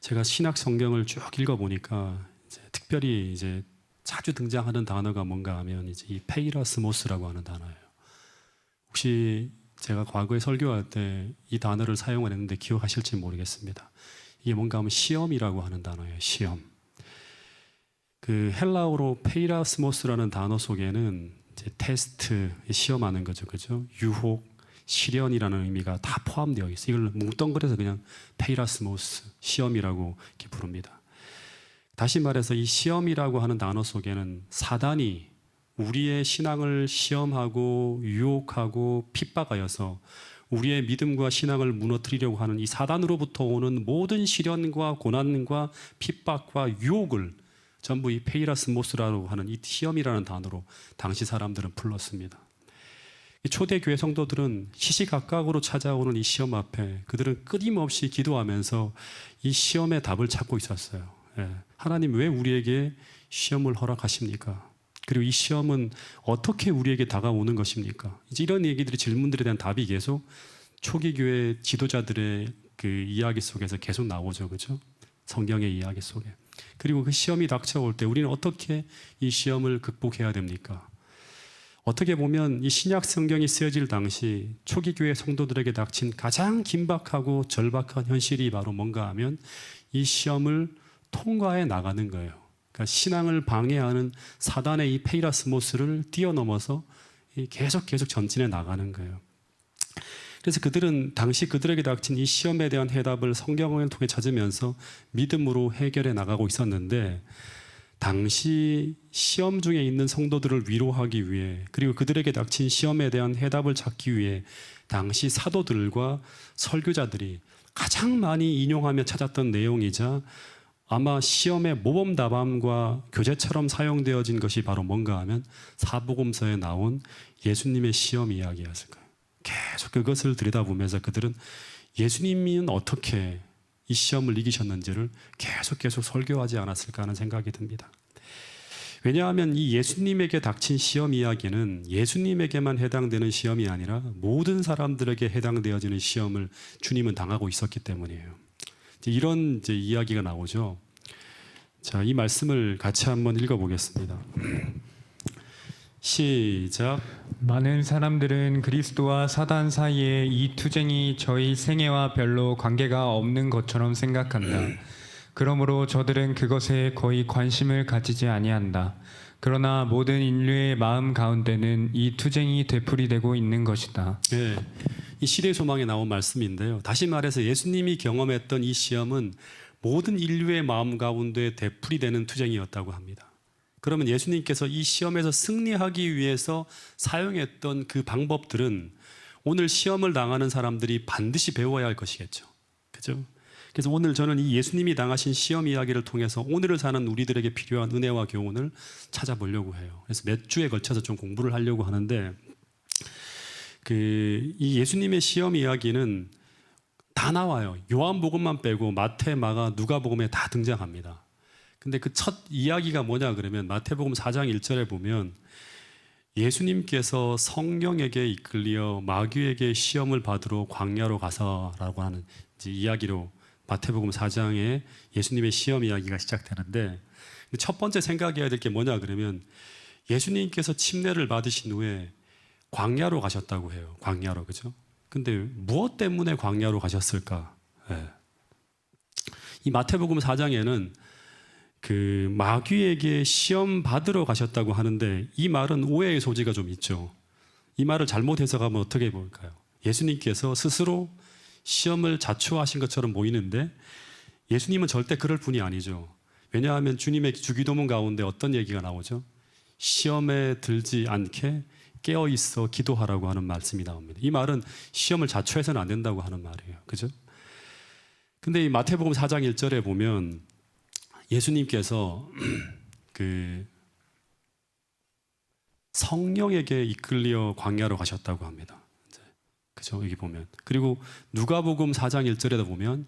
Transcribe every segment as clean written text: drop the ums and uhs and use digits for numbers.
제가 신약 성경을 쭉 읽어보니까 특별히 자주 등장하는 단어가 뭔가 하면 이제 이 페이라스모스라고 하는 단어예요. 혹시 제가 과거에 설교할 때 이 단어를 사용을 했는데 기억하실지 모르겠습니다. 이게 뭔가 하면 시험이라고 하는 단어예요. 시험. 그 헬라어로 페이라스모스라는 단어 속에는 이제 테스트, 시험하는 거죠, 그죠? 유혹, 시련이라는 의미가 다 포함되어 있어요. 이걸 뭉뚱그려서 그냥 페이라스모스, 시험이라고 이렇게 부릅니다. 다시 말해서 이 시험이라고 하는 단어 속에는 사단이 우리의 신앙을 시험하고 유혹하고 핍박하여서 우리의 믿음과 신앙을 무너뜨리려고 하는 이 사단으로부터 오는 모든 시련과 고난과 핍박과 유혹을 전부 이 페이라스모스라고 하는 이 시험이라는 단어로 당시 사람들은 불렀습니다. 초대 교회 성도들은 시시각각으로 찾아오는 이 시험 앞에 그들은 끊임없이 기도하면서 이 시험의 답을 찾고 있었어요. 하나님 왜 우리에게 시험을 허락하십니까? 그리고 이 시험은 어떻게 우리에게 다가오는 것입니까? 이제 이런 얘기들이, 질문들에 대한 답이 계속 초기 교회 지도자들의 그 이야기 속에서 계속 나오죠, 그렇죠? 성경의 이야기 속에. 그리고 그 시험이 닥쳐올 때 우리는 어떻게 이 시험을 극복해야 됩니까? 어떻게 보면 이 신약 성경이 쓰여질 당시 초기 교회 성도들에게 닥친 가장 긴박하고 절박한 현실이 바로 뭔가 하면 이 시험을 통과해 나가는 거예요. 그러니까 신앙을 방해하는 사단의 이 페이라스모스를 뛰어넘어서 계속 전진해 나가는 거예요. 그래서 그들은 당시 그들에게 닥친 이 시험에 대한 해답을 성경을 통해 찾으면서 믿음으로 해결해 나가고 있었는데, 당시 시험 중에 있는 성도들을 위로하기 위해, 그리고 그들에게 닥친 시험에 대한 해답을 찾기 위해 당시 사도들과 설교자들이 가장 많이 인용하며 찾았던 내용이자 아마 시험의 모범답안과 교재처럼 사용되어진 것이 바로 뭔가 하면 사복음서에 나온 예수님의 시험 이야기였을 거예요. 계속 그것을 들여다보면서 그들은 예수님은 어떻게 이 시험을 이기셨는지를 계속 설교하지 않았을까 하는 생각이 듭니다. 왜냐하면 이 예수님에게 닥친 시험 이야기는 예수님에게만 해당되는 시험이 아니라 모든 사람들에게 해당되어지는 시험을 주님은 당하고 있었기 때문이에요. 이런 이야기가 나오죠. 자, 이 말씀을 같이 한번 읽어보겠습니다. 시작. 많은 사람들은 그리스도와 사단 사이에 이 투쟁이 저희 생애와 별로 관계가 없는 것처럼 생각한다. 그러므로 저들은 그것에 거의 관심을 가지지 아니한다. 그러나 모든 인류의 마음 가운데는 이 투쟁이 되풀이되고 있는 것이다. 네, 이 시대의 소망에 나온 말씀인데요. 다시 말해서 예수님이 경험했던 이 시험은 모든 인류의 마음 가운데 되풀이되는 투쟁이었다고 합니다. 그러면 예수님께서 이 시험에서 승리하기 위해서 사용했던 그 방법들은 오늘 시험을 당하는 사람들이 반드시 배워야 할 것이겠죠. 그죠? 그래서 오늘 저는 이 예수님이 당하신 시험 이야기를 통해서 오늘을 사는 우리들에게 필요한 은혜와 교훈을 찾아보려고 해요. 그래서 몇 주에 걸쳐서 좀 공부를 하려고 하는데, 이 예수님의 시험 이야기는 다 나와요. 요한복음만 빼고 마태, 마가, 누가복음에 다 등장합니다. 근데 그 첫 이야기가 뭐냐 그러면 마태복음 4장 1절에 보면 예수님께서 성령에게 이끌려 마귀에게 시험을 받으러 광야로 가서라고 하는 이야기로 마태복음 4장에 예수님의 시험 이야기가 시작되는데, 첫 번째 생각해야 될 게 뭐냐 그러면 예수님께서 침례를 받으신 후에 광야로 가셨다고 해요. 광야로, 그죠? 근데 무엇 때문에 광야로 가셨을까? 네. 이 마태복음 4장에는 그 마귀에게 시험 받으러 가셨다고 하는데, 이 말은 오해의 소지가 좀 있죠. 이 말을 잘못 해석하면 어떻게 볼까요? 예수님께서 스스로 시험을 자초하신 것처럼 보이는데 예수님은 절대 그럴 분이 아니죠. 왜냐하면 주님의 주기도문 가운데 어떤 얘기가 나오죠? 시험에 들지 않게 깨어있어 기도하라고 하는 말씀이 나옵니다. 이 말은 시험을 자초해서는 안 된다고 하는 말이에요. 그죠? 근데 이 마태복음 4장 1절에 보면 예수님께서 그 성령에게 이끌려 광야로 가셨다고 합니다. 그죠? 여기 보면. 그리고 누가복음 4장 1절에도 보면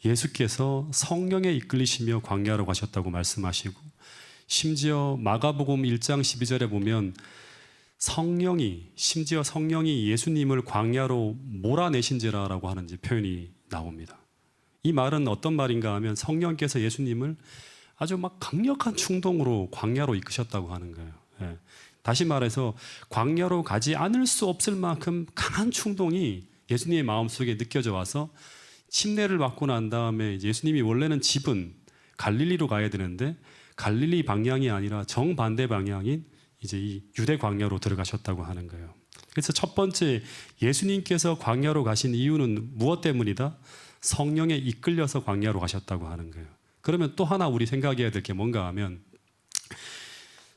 예수께서 성령에 이끌리시며 광야로 가셨다고 말씀하시고, 심지어 마가복음 1장 12절에 보면 심지어 성령이 예수님을 광야로 몰아내신지라라고 하는 표현이 나옵니다. 이 말은 어떤 말인가 하면 성령께서 예수님을 아주 막 강력한 충동으로 광야로 이끄셨다고 하는 거예요. 예. 다시 말해서 광야로 가지 않을 수 없을 만큼 강한 충동이 예수님의 마음속에 느껴져 와서 침례를 받고 난 다음에 예수님이 원래는 집은 갈릴리로 가야 되는데 갈릴리 방향이 아니라 정반대 방향인 이제 이 유대 광야로 들어가셨다고 하는 거예요. 그래서 첫 번째 예수님께서 광야로 가신 이유는 무엇 때문이다? 성령에 이끌려서 광야로 가셨다고 하는 거예요. 그러면 또 하나 우리 생각해야 될 게 뭔가 하면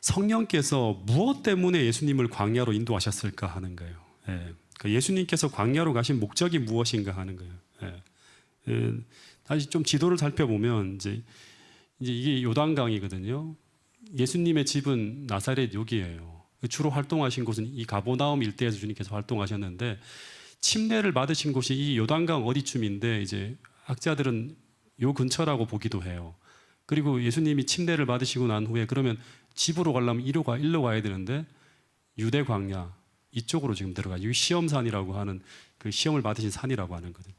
성령께서 무엇 때문에 예수님을 광야로 인도하셨을까 하는 거예요. 예. 예수님께서 광야로 가신 목적이 무엇인가 하는 거예요. 예. 다시 좀 지도를 살펴보면 이제 이게 요단강이거든요. 예수님의 집은 나사렛 여기예요. 주로 활동하신 곳은 이 가보나움 일대에서 주님께서 활동하셨는데 침례를 받으신 곳이 이 요단강 어디쯤인데 이제 학자들은 요 근처라고 보기도 해요. 그리고 예수님이 침례를 받으시고 난 후에 그러면 집으로 가려면 일로 가야 되는데 유대 광야 이쪽으로 지금 들어가요. 이 시험산이라고 하는 그 시험을 받으신 산이라고 하는 거든.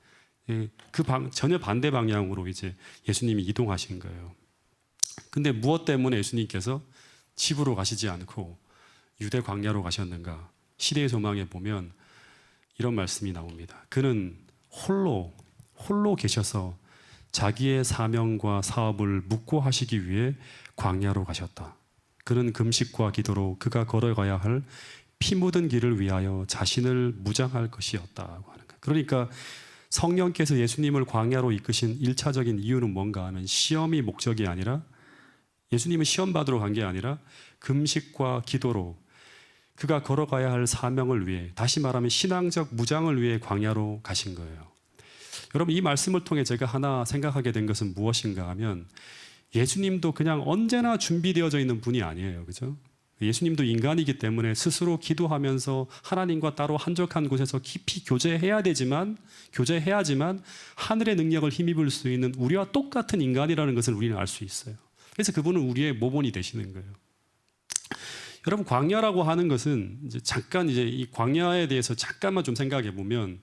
전혀 반대 방향으로 이제 예수님이 이동하신 거예요. 근데 무엇 때문에 예수님께서 집으로 가시지 않고 유대 광야로 가셨는가? 시대의 소망에 보면 이런 말씀이 나옵니다. 그는 홀로 계셔서 자기의 사명과 사업을 묵고하시기 위해 광야로 가셨다. 그는 금식과 기도로 그가 걸어가야 할 피 묻은 길을 위하여 자신을 무장할 것이었다고 하는 거예요. 그러니까 성령께서 예수님을 광야로 이끄신 1차적인 이유는 뭔가 하면 시험이 목적이 아니라 예수님은 시험 받으러 간 게 아니라 금식과 기도로 그가 걸어가야 할 사명을 위해, 다시 말하면 신앙적 무장을 위해 광야로 가신 거예요. 여러분, 이 말씀을 통해 제가 하나 생각하게 된 것은 무엇인가 하면 예수님도 그냥 언제나 준비되어져 있는 분이 아니에요. 그죠? 예수님도 인간이기 때문에 스스로 기도하면서 하나님과 따로 한적한 곳에서 깊이 교제해야지만 하늘의 능력을 힘입을 수 있는 우리와 똑같은 인간이라는 것을 우리는 알 수 있어요. 그래서 그분은 우리의 모본이 되시는 거예요. 여러분, 광야라고 하는 것은 이제 이 광야에 대해서 잠깐만 좀 생각해 보면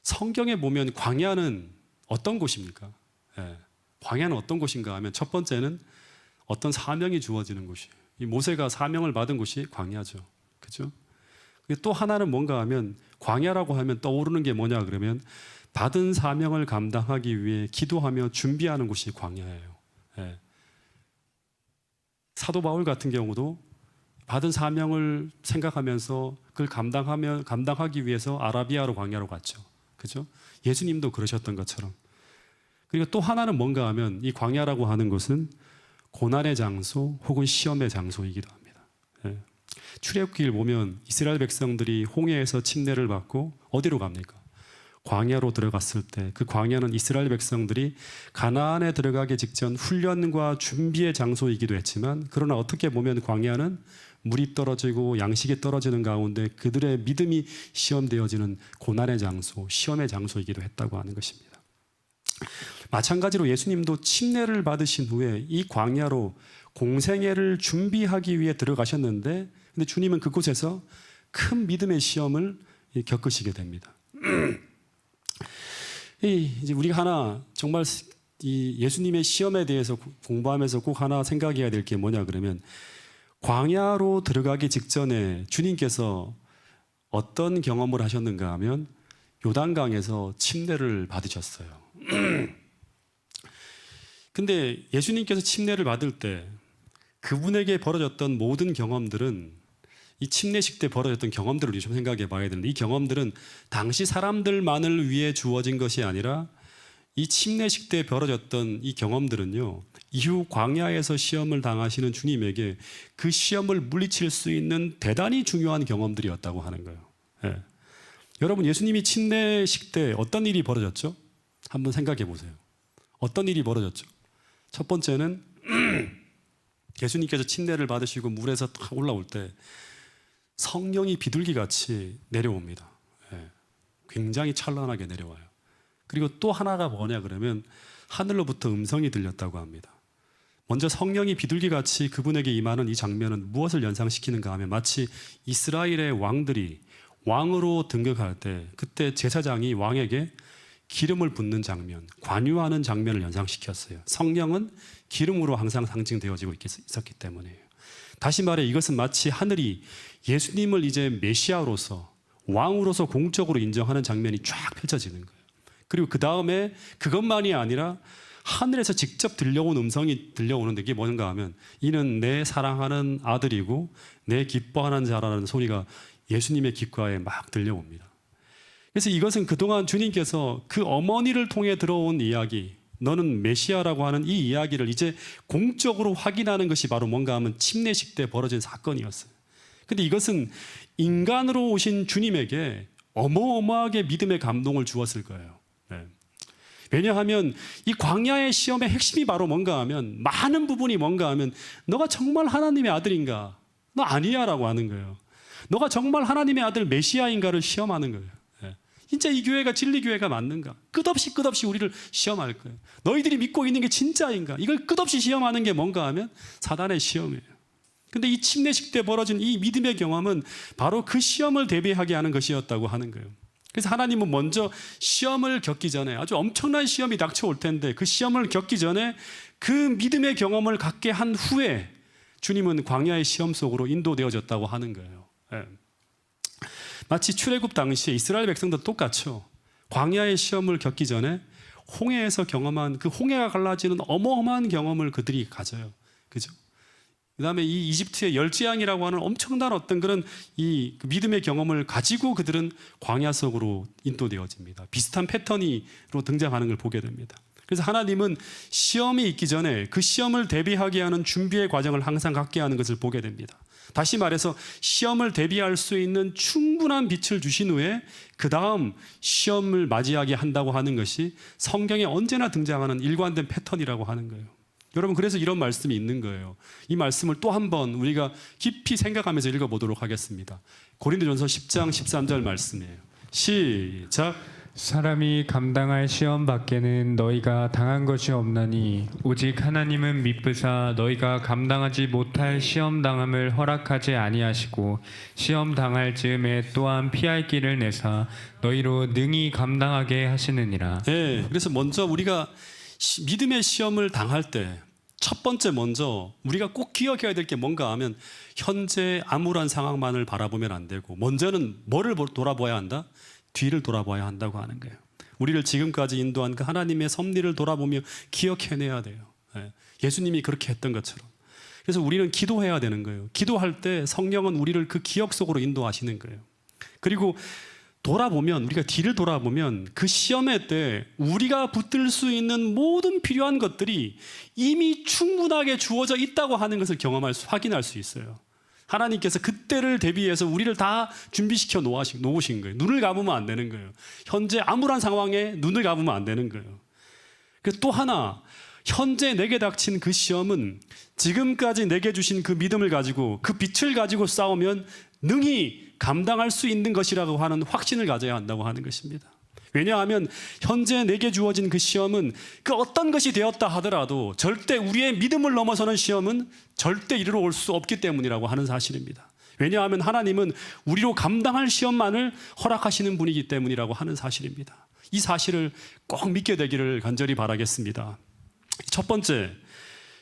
성경에 보면 광야는 어떤 곳입니까? 예. 광야는 어떤 곳인가 하면 첫 번째는 어떤 사명이 주어지는 곳이에요. 이 모세가 사명을 받은 곳이 광야죠. 그죠? 또 하나는 뭔가 하면 광야라고 하면 떠오르는 게 뭐냐 그러면 받은 사명을 감당하기 위해 기도하며 준비하는 곳이 광야예요. 예. 사도 바울 같은 경우도 받은 사명을 생각하면서 그걸 감당하기 위해서 아라비아로 광야로 갔죠. 그죠? 예수님도 그러셨던 것처럼. 그리고 또 하나는 뭔가 하면 이 광야라고 하는 것은 고난의 장소 혹은 시험의 장소이기도 합니다. 예. 출애굽기를 보면 이스라엘 백성들이 홍해에서 침례를 받고 어디로 갑니까? 광야로 들어갔을 때 그 광야는 이스라엘 백성들이 가나안에 들어가기 직전 훈련과 준비의 장소이기도 했지만 그러나 어떻게 보면 광야는 물이 떨어지고 양식이 떨어지는 가운데 그들의 믿음이 시험되어지는 고난의 장소, 시험의 장소이기도 했다고 하는 것입니다. 마찬가지로 예수님도 침례를 받으신 후에 이 광야로 공생애를 준비하기 위해 들어가셨는데 근데 주님은 그곳에서 큰 믿음의 시험을 겪으시게 됩니다. 이제 우리가 하나 정말 이 예수님의 시험에 대해서 공부하면서 꼭 하나 생각해야 될 게 뭐냐 그러면 광야로 들어가기 직전에 주님께서 어떤 경험을 하셨는가 하면 요단강에서 침례를 받으셨어요. 근데 예수님께서 침례를 받을 때 그분에게 벌어졌던 모든 경험들은 이 침례식 때 벌어졌던 경험들을 좀 생각해 봐야 되는데 이 경험들은 당시 사람들만을 위해 주어진 것이 아니라 이 침례식 때 벌어졌던 이 경험들은요 이후 광야에서 시험을 당하시는 주님에게 그 시험을 물리칠 수 있는 대단히 중요한 경험들이었다고 하는 거예요. 예. 여러분, 예수님이 침례식 때 어떤 일이 벌어졌죠? 한번 생각해 보세요. 어떤 일이 벌어졌죠? 첫 번째는 예수님께서 침례를 받으시고 물에서 탁 올라올 때 성령이 비둘기같이 내려옵니다. 예. 굉장히 찬란하게 내려와요. 그리고 또 하나가 뭐냐 그러면 하늘로부터 음성이 들렸다고 합니다. 먼저 성령이 비둘기같이 그분에게 임하는 이 장면은 무엇을 연상시키는가 하면 마치 이스라엘의 왕들이 왕으로 등극할 때 그때 제사장이 왕에게 기름을 붓는 장면, 관유하는 장면을 연상시켰어요. 성령은 기름으로 항상 상징되어지고 있었기 때문에요. 다시 말해 이것은 마치 하늘이 예수님을 이제 메시아로서 왕으로서 공적으로 인정하는 장면이 쫙 펼쳐지는 거예요. 그리고 그 다음에 그것만이 아니라 하늘에서 직접 들려온 음성이 들려오는데 이게 뭔가 하면 이는 내 사랑하는 아들이고 내 기뻐하는 자라는 소리가 예수님의 귓가에 막 들려옵니다. 그래서 이것은 그동안 주님께서 그 어머니를 통해 들어온 이야기, 너는 메시아라고 하는 이 이야기를 이제 공적으로 확인하는 것이 바로 뭔가 하면 침례식 때 벌어진 사건이었어요. 근데 이것은 인간으로 오신 주님에게 어마어마하게 믿음의 감동을 주었을 거예요. 네. 왜냐하면 이 광야의 시험의 핵심이 바로 뭔가 하면 많은 부분이 뭔가 하면 너가 정말 하나님의 아들인가? 너 아니야 라고 하는 거예요. 너가 정말 하나님의 아들 메시아인가를 시험하는 거예요. 네. 진짜 이 교회가 진리교회가 맞는가? 끝없이 우리를 시험할 거예요. 너희들이 믿고 있는 게 진짜인가? 이걸 끝없이 시험하는 게 뭔가 하면 사단의 시험이에요. 근데 이 침례식 때 벌어진 이 믿음의 경험은 바로 그 시험을 대비하게 하는 것이었다고 하는 거예요. 그래서 하나님은 먼저 시험을 겪기 전에 아주 엄청난 시험이 닥쳐올 텐데 그 시험을 겪기 전에 그 믿음의 경험을 갖게 한 후에 주님은 광야의 시험 속으로 인도되어졌다고 하는 거예요. 네. 마치 출애굽 당시에 이스라엘 백성도 똑같죠. 광야의 시험을 겪기 전에 홍해에서 경험한 그 홍해가 갈라지는 어마어마한 경험을 그들이 가져요. 그죠? 그 다음에 이 이집트의 열재앙이라고 하는 엄청난 어떤 그런 이 믿음의 경험을 가지고 그들은 광야 속으로 인도되어집니다. 비슷한 패턴으로 등장하는 걸 보게 됩니다. 그래서 하나님은 시험이 있기 전에 그 시험을 대비하게 하는 준비의 과정을 항상 갖게 하는 것을 보게 됩니다. 다시 말해서 시험을 대비할 수 있는 충분한 빛을 주신 후에 그 다음 시험을 맞이하게 한다고 하는 것이 성경에 언제나 등장하는 일관된 패턴이라고 하는 거예요. 여러분 그래서 이런 말씀이 있는 거예요. 이 말씀을 또 한 번 우리가 깊이 생각하면서 읽어보도록 하겠습니다. 고린도전서 10장 13절 말씀이에요. 시작. 사람이 감당할 시험 밖에는 너희가 당한 것이 없나니 오직 하나님은 미쁘사 너희가 감당하지 못할 시험 당함을 허락하지 아니하시고 시험 당할 즈음에 또한 피할 길을 내사 너희로 능히 감당하게 하시느니라. 네, 그래서 먼저 우리가 믿음의 시험을 당할 때 첫 번째 먼저 우리가 꼭 기억해야 될 게 뭔가 하면 현재 암울한 상황만을 바라보면 안 되고 먼저는 뭐를 돌아봐야 한다? 뒤를 돌아봐야 한다고 하는 거예요. 우리를 지금까지 인도한 그 하나님의 섭리를 돌아보며 기억해내야 돼요. 예수님이 그렇게 했던 것처럼. 그래서 우리는 기도해야 되는 거예요. 기도할 때 성령은 우리를 그 기억 속으로 인도하시는 거예요. 그리고 돌아보면 우리가 뒤를 돌아보면 그 시험의 때 우리가 붙들 수 있는 모든 필요한 것들이 이미 충분하게 주어져 있다고 하는 것을 확인할 수 있어요. 하나님께서 그때를 대비해서 우리를 다 준비시켜 놓으신 거예요. 눈을 감으면 안 되는 거예요. 현재 암울한 상황에 눈을 감으면 안 되는 거예요. 그래서 또 하나 현재 내게 닥친 그 시험은 지금까지 내게 주신 그 믿음을 가지고 그 빛을 가지고 싸우면 능히 감당할 수 있는 것이라고 하는 확신을 가져야 한다고 하는 것입니다. 왜냐하면 현재 내게 주어진 그 시험은 그 어떤 것이 되었다 하더라도 절대 우리의 믿음을 넘어서는 시험은 절대 이르러 올 수 없기 때문이라고 하는 사실입니다. 왜냐하면 하나님은 우리로 감당할 시험만을 허락하시는 분이기 때문이라고 하는 사실입니다. 이 사실을 꼭 믿게 되기를 간절히 바라겠습니다. 첫 번째,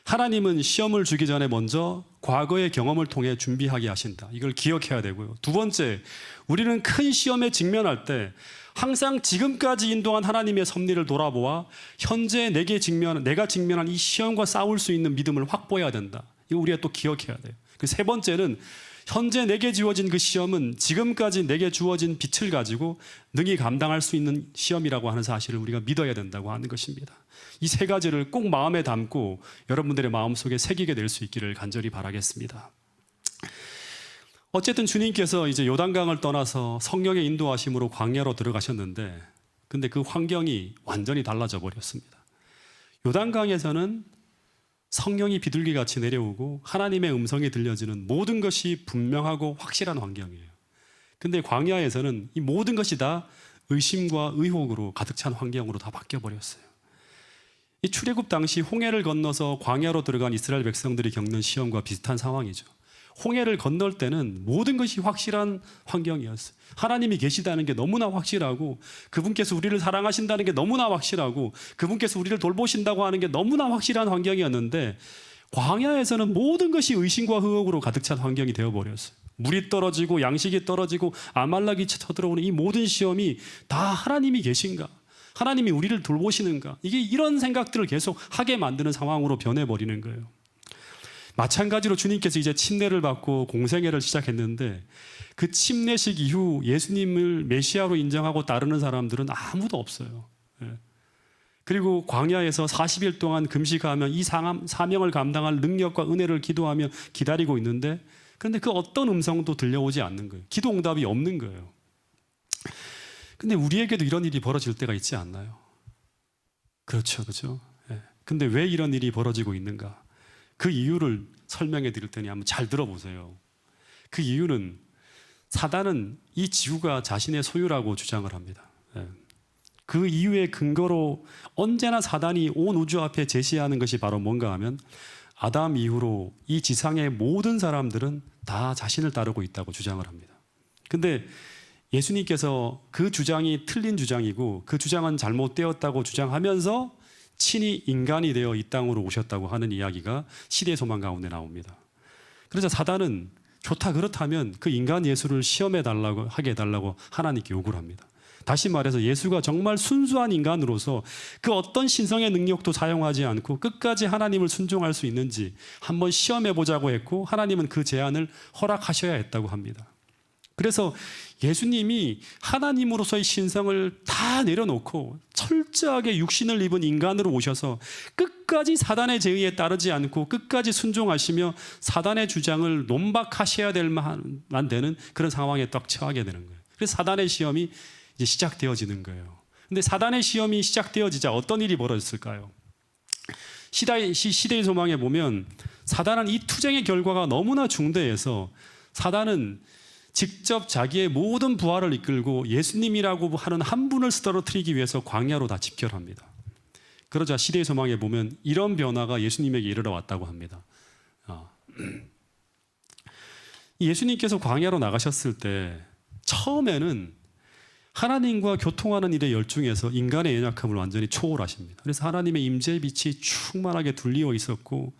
하나님은 시험을 주기 전에 먼저 과거의 경험을 통해 준비하게 하신다. 이걸 기억해야 되고요. 두 번째, 우리는 큰 시험에 직면할 때 항상 지금까지 인도한 하나님의 섭리를 돌아보아 현재 내가 직면한 이 시험과 싸울 수 있는 믿음을 확보해야 된다. 이거 우리가 또 기억해야 돼요. 그 세 번째는 현재 내게 주어진 그 시험은 지금까지 내게 주어진 빛을 가지고 능히 감당할 수 있는 시험이라고 하는 사실을 우리가 믿어야 된다고 하는 것입니다. 이 세 가지를 꼭 마음에 담고 여러분들의 마음속에 새기게 될 수 있기를 간절히 바라겠습니다. 어쨌든 주님께서 이제 요단강을 떠나서 성령의 인도하심으로 광야로 들어가셨는데 근데 그 환경이 완전히 달라져 버렸습니다. 요단강에서는 성령이 비둘기같이 내려오고 하나님의 음성이 들려지는 모든 것이 분명하고 확실한 환경이에요. 근데 광야에서는 이 모든 것이 다 의심과 의혹으로 가득 찬 환경으로 다 바뀌어 버렸어요. 이 출애굽 당시 홍해를 건너서 광야로 들어간 이스라엘 백성들이 겪는 시험과 비슷한 상황이죠. 홍해를 건널 때는 모든 것이 확실한 환경이었어요. 하나님이 계시다는 게 너무나 확실하고, 그분께서 우리를 사랑하신다는 게 너무나 확실하고, 그분께서 우리를 돌보신다고 하는 게 너무나 확실한 환경이었는데, 광야에서는 모든 것이 의심과 의혹으로 가득 찬 환경이 되어버렸어요. 물이 떨어지고 양식이 떨어지고 아말렉이 쳐들어오는 이 모든 시험이 다 하나님이 계신가? 하나님이 우리를 돌보시는가? 이게 이런 생각들을 계속 하게 만드는 상황으로 변해버리는 거예요. 마찬가지로 주님께서 이제 침례를 받고 공생애를 시작했는데, 그 침례식 이후 예수님을 메시아로 인정하고 따르는 사람들은 아무도 없어요. 예. 그리고 광야에서 40일 동안 금식하면 이 사명을 감당할 능력과 은혜를 기도하며 기다리고 있는데, 그런데 그 어떤 음성도 들려오지 않는 거예요. 기도 응답이 없는 거예요. 근데 우리에게도 이런 일이 벌어질 때가 있지 않나요? 그렇죠, 그렇죠. 예. 근데 왜 이런 일이 벌어지고 있는가? 그 이유를 설명해 드릴 테니 한번 잘 들어보세요. 그 이유는, 사단은 이 지구가 자신의 소유라고 주장을 합니다. 예. 그 이유의 근거로 언제나 사단이 온 우주 앞에 제시하는 것이 바로 뭔가 하면, 아담 이후로 이 지상의 모든 사람들은 다 자신을 따르고 있다고 주장을 합니다. 근데 예수님께서 그 주장이 틀린 주장이고, 그 주장은 잘못되었다고 주장하면서 친히 인간이 되어 이 땅으로 오셨다고 하는 이야기가 시대의 소망 가운데 나옵니다. 그래서 사단은 좋다, 그렇다면 그 인간 예수를 시험해 달라고, 하게 해달라고 하나님께 요구를 합니다. 다시 말해서 예수가 정말 순수한 인간으로서 그 어떤 신성의 능력도 사용하지 않고 끝까지 하나님을 순종할 수 있는지 한번 시험해 보자고 했고, 하나님은 그 제안을 허락하셔야 했다고 합니다. 그래서 예수님이 하나님으로서의 신성을 다 내려놓고 철저하게 육신을 입은 인간으로 오셔서 끝까지 사단의 제의에 따르지 않고 끝까지 순종하시며 사단의 주장을 논박하셔야 될 만 되는 그런 상황에 딱 처하게 되는 거예요. 그래서 사단의 시험이 이제 시작되어지는 거예요. 근데 사단의 시험이 시작되어지자 어떤 일이 벌어졌을까요? 시대의 소망에 보면, 사단은 이 투쟁의 결과가 너무나 중대해서 사단은 직접 자기의 모든 부하를 이끌고 예수님이라고 하는 한 분을 쓰러뜨리기 위해서 광야로 다 집결합니다. 그러자 시대의 소망에 보면 이런 변화가 예수님에게 이르러 왔다고 합니다. 예수님께서 광야로 나가셨을 때 처음에는 하나님과 교통하는 일에 열중해서 인간의 연약함을 완전히 초월하십니다. 그래서 하나님의 임재의 빛이 충만하게 둘리어 있었고,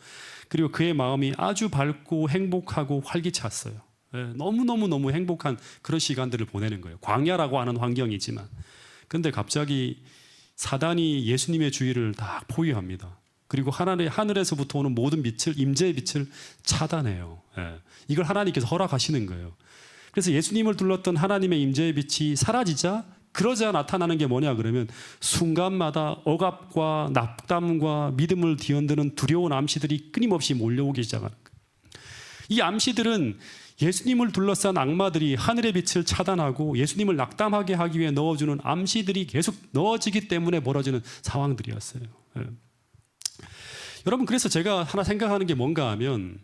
그리고 그의 마음이 아주 밝고 행복하고 활기찼어요. 너무너무 행복한 그런 시간들을 보내는 거예요. 광야라고 하는 환경이지만. 그런데 갑자기 사단이 예수님의 주위를 다 포위합니다. 그리고 하늘에서부터 오는 모든 빛을, 임재의 빛을 차단해요. 이걸 하나님께서 허락하시는 거예요. 그래서 예수님을 둘렀던 하나님의 임재의 빛이 사라지자, 그러자 나타나는 게 뭐냐 그러면, 순간마다 억압과 낙담과 믿음을 뒤흔드는 두려운 암시들이 끊임없이 몰려오기 시작하는 거예요. 이 암시들은 예수님을 둘러싼 악마들이 하늘의 빛을 차단하고 예수님을 낙담하게 하기 위해 넣어주는 암시들이 계속 넣어지기 때문에 벌어지는 상황들이었어요. 여러분, 그래서 제가 하나 생각하는 게 뭔가 하면,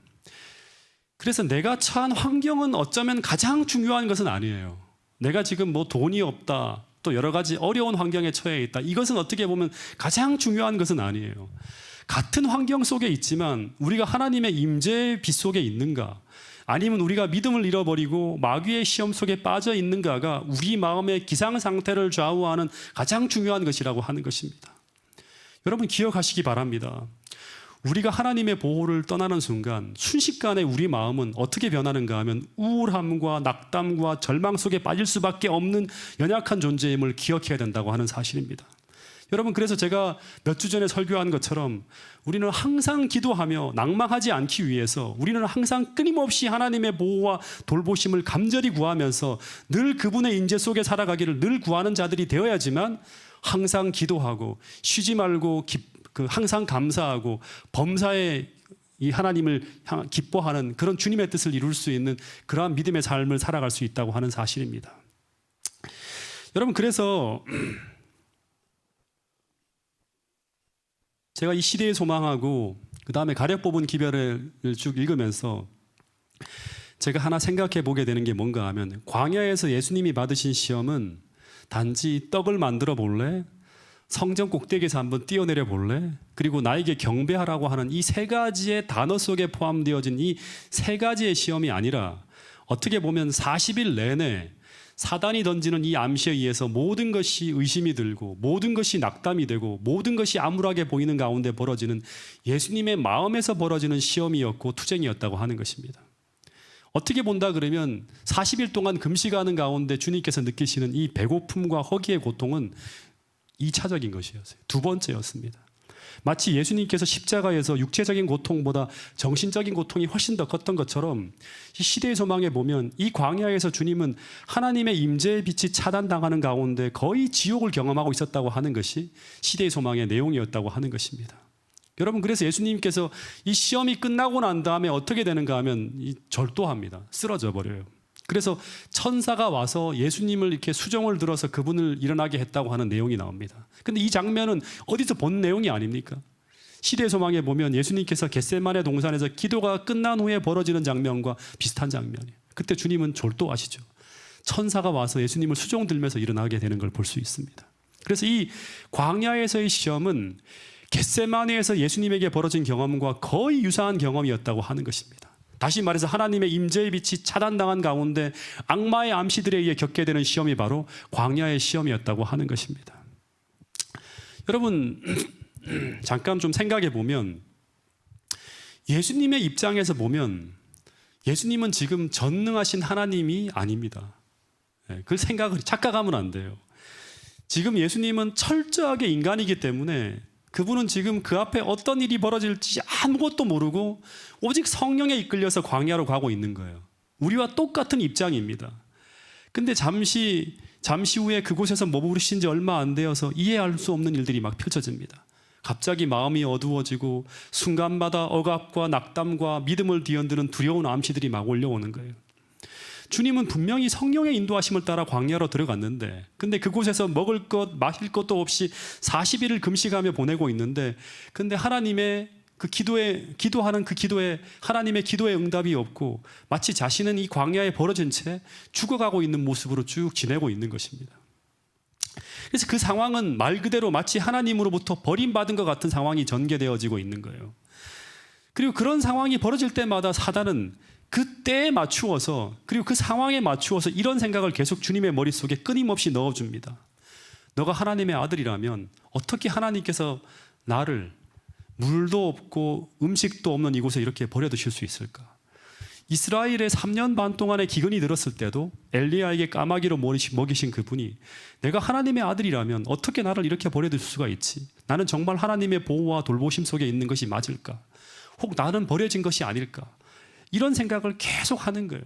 그래서 내가 처한 환경은 어쩌면 가장 중요한 것은 아니에요. 내가 지금 뭐 돈이 없다, 또 여러 가지 어려운 환경에 처해 있다, 이것은 어떻게 보면 가장 중요한 것은 아니에요. 같은 환경 속에 있지만 우리가 하나님의 임재의 빛 속에 있는가, 아니면 우리가 믿음을 잃어버리고 마귀의 시험 속에 빠져 있는가가 우리 마음의 기상 상태를 좌우하는 가장 중요한 것이라고 하는 것입니다. 여러분, 기억하시기 바랍니다. 우리가 하나님의 보호를 떠나는 순간 순식간에 우리 마음은 어떻게 변하는가 하면 우울함과 낙담과 절망 속에 빠질 수밖에 없는 연약한 존재임을 기억해야 된다고 하는 사실입니다. 여러분, 그래서 제가 몇 주 전에 설교한 것처럼 우리는 항상 기도하며 낭망하지 않기 위해서 우리는 항상 끊임없이 하나님의 보호와 돌보심을 간절히 구하면서 늘 그분의 인재 속에 살아가기를 늘 구하는 자들이 되어야지만, 항상 기도하고 쉬지 말고 항상 감사하고 범사에 이 하나님을 기뻐하는 그런 주님의 뜻을 이룰 수 있는 그러한 믿음의 삶을 살아갈 수 있다고 하는 사실입니다. 여러분, 그래서 제가 이 시대의 소망하고 그 다음에 가력 뽑은 기별을 쭉 읽으면서 제가 하나 생각해 보게 되는 게 뭔가 하면, 광야에서 예수님이 받으신 시험은 단지 떡을 만들어 볼래? 성전 꼭대기에서 한번 뛰어내려 볼래? 그리고 나에게 경배하라고 하는 이 세 가지의 단어 속에 포함되어진 이 세 가지의 시험이 아니라 어떻게 보면 40일 내내 사단이 던지는 이 암시에 의해서 모든 것이 의심이 들고 모든 것이 낙담이 되고 모든 것이 암울하게 보이는 가운데 벌어지는 예수님의 마음에서 벌어지는 시험이었고 투쟁이었다고 하는 것입니다. 어떻게 본다 그러면 40일 동안 금식하는 가운데 주님께서 느끼시는 이 배고픔과 허기의 고통은 2차적인 것이었어요. 두 번째였습니다. 마치 예수님께서 십자가에서 육체적인 고통보다 정신적인 고통이 훨씬 더 컸던 것처럼 이 시대의 소망에 보면 이 광야에서 주님은 하나님의 임재의 빛이 차단당하는 가운데 거의 지옥을 경험하고 있었다고 하는 것이 시대의 소망의 내용이었다고 하는 것입니다. 여러분, 그래서 예수님께서 이 시험이 끝나고 난 다음에 어떻게 되는가 하면 절도합니다. 쓰러져 버려요. 그래서 천사가 와서 예수님을 이렇게 수종을 들어서 그분을 일어나게 했다고 하는 내용이 나옵니다. 근데 이 장면은 어디서 본 내용이 아닙니까? 시대의 소망에 보면 예수님께서 겟세마네 동산에서 기도가 끝난 후에 벌어지는 장면과 비슷한 장면이에요. 그때 주님은 졸도하시죠. 천사가 와서 예수님을 수종 들면서 일어나게 되는 걸 볼 수 있습니다. 그래서 이 광야에서의 시험은 겟세마네에서 예수님에게 벌어진 경험과 거의 유사한 경험이었다고 하는 것입니다. 다시 말해서 하나님의 임재의 빛이 차단당한 가운데 악마의 암시들에 의해 겪게 되는 시험이 바로 광야의 시험이었다고 하는 것입니다. 여러분, 잠깐 좀 생각해 보면 예수님의 입장에서 보면 예수님은 지금 전능하신 하나님이 아닙니다. 그 생각을 착각하면 안 돼요. 지금 예수님은 철저하게 인간이기 때문에 그분은 지금 그 앞에 어떤 일이 벌어질지 아무것도 모르고 오직 성령에 이끌려서 광야로 가고 있는 거예요. 우리와 똑같은 입장입니다. 근데 잠시 후에 그곳에서 머무르신 지 얼마 안 되어서 이해할 수 없는 일들이 막 펼쳐집니다. 갑자기 마음이 어두워지고 순간마다 억압과 낙담과 믿음을 뒤흔드는 두려운 암시들이 막 올려오는 거예요. 주님은 분명히 성령의 인도하심을 따라 광야로 들어갔는데 근데 그곳에서 먹을 것 마실 것도 없이 40일을 금식하며 보내고 있는데 근데 하나님의 그 기도하는 그 기도에 하나님의 기도에 응답이 없고 마치 자신은 이 광야에 벌어진 채 죽어가고 있는 모습으로 쭉 지내고 있는 것입니다. 그래서 그 상황은 말 그대로 마치 하나님으로부터 버림받은 것 같은 상황이 전개되어지고 있는 거예요. 그리고 그런 상황이 벌어질 때마다 사단은 그때에 맞추어서 그리고 그 상황에 맞추어서 이런 생각을 계속 주님의 머릿속에 끊임없이 넣어줍니다. 너가 하나님의 아들이라면 어떻게 하나님께서 나를 물도 없고 음식도 없는 이곳에 이렇게 버려두실 수 있을까? 이스라엘의 3년 반 동안의 기근이 들었을 때도 엘리야에게 까마귀로 먹이신 그분이 내가 하나님의 아들이라면 어떻게 나를 이렇게 버려둘 수가 있지? 나는 정말 하나님의 보호와 돌보심 속에 있는 것이 맞을까? 혹 나는 버려진 것이 아닐까? 이런 생각을 계속 하는 거예요.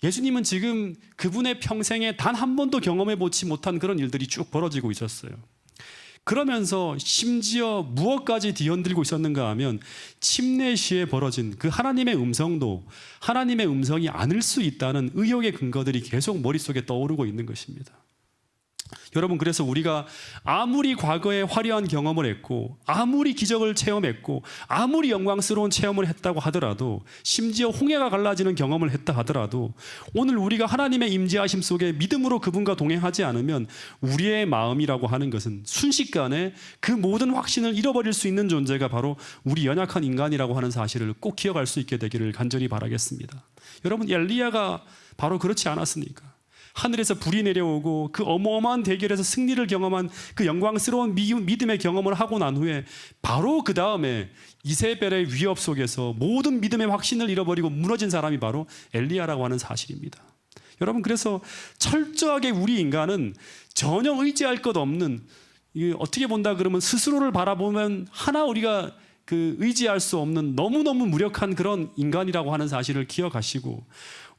예수님은 지금 그분의 평생에 단 한 번도 경험해 보지 못한 그런 일들이 쭉 벌어지고 있었어요. 그러면서 심지어 무엇까지 뒤흔들고 있었는가 하면 침례 시에 벌어진 그 하나님의 음성도 하나님의 음성이 아닐 수 있다는 의혹의 근거들이 계속 머릿속에 떠오르고 있는 것입니다. 여러분, 그래서 우리가 아무리 과거에 화려한 경험을 했고 아무리 기적을 체험했고 아무리 영광스러운 체험을 했다고 하더라도 심지어 홍해가 갈라지는 경험을 했다 하더라도 오늘 우리가 하나님의 임재하심 속에 믿음으로 그분과 동행하지 않으면 우리의 마음이라고 하는 것은 순식간에 그 모든 확신을 잃어버릴 수 있는 존재가 바로 우리 연약한 인간이라고 하는 사실을 꼭 기억할 수 있게 되기를 간절히 바라겠습니다. 여러분, 엘리야가 바로 그렇지 않았습니까? 하늘에서 불이 내려오고 그 어마어마한 대결에서 승리를 경험한 그 영광스러운 믿음의 경험을 하고 난 후에 바로 그 다음에 이세벨의 위협 속에서 모든 믿음의 확신을 잃어버리고 무너진 사람이 바로 엘리야라고 하는 사실입니다. 여러분, 그래서 철저하게 우리 인간은 전혀 의지할 것 없는, 어떻게 본다 그러면 스스로를 바라보면 하나 우리가 의지할 수 없는 너무너무 무력한 그런 인간이라고 하는 사실을 기억하시고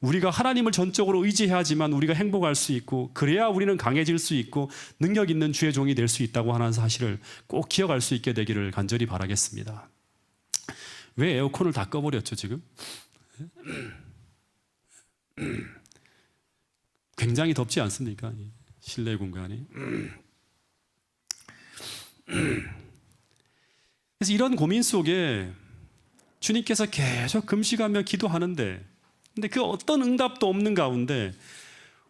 우리가 하나님을 전적으로 의지해야지만 우리가 행복할 수 있고 그래야 우리는 강해질 수 있고 능력 있는 주의 종이 될 수 있다고 하는 사실을 꼭 기억할 수 있게 되기를 간절히 바라겠습니다. 왜 에어컨을 다 꺼버렸죠 지금? 굉장히 덥지 않습니까? 실내 공간이. 그래서 이런 고민 속에 주님께서 계속 금식하며 기도하는데 근데 그 어떤 응답도 없는 가운데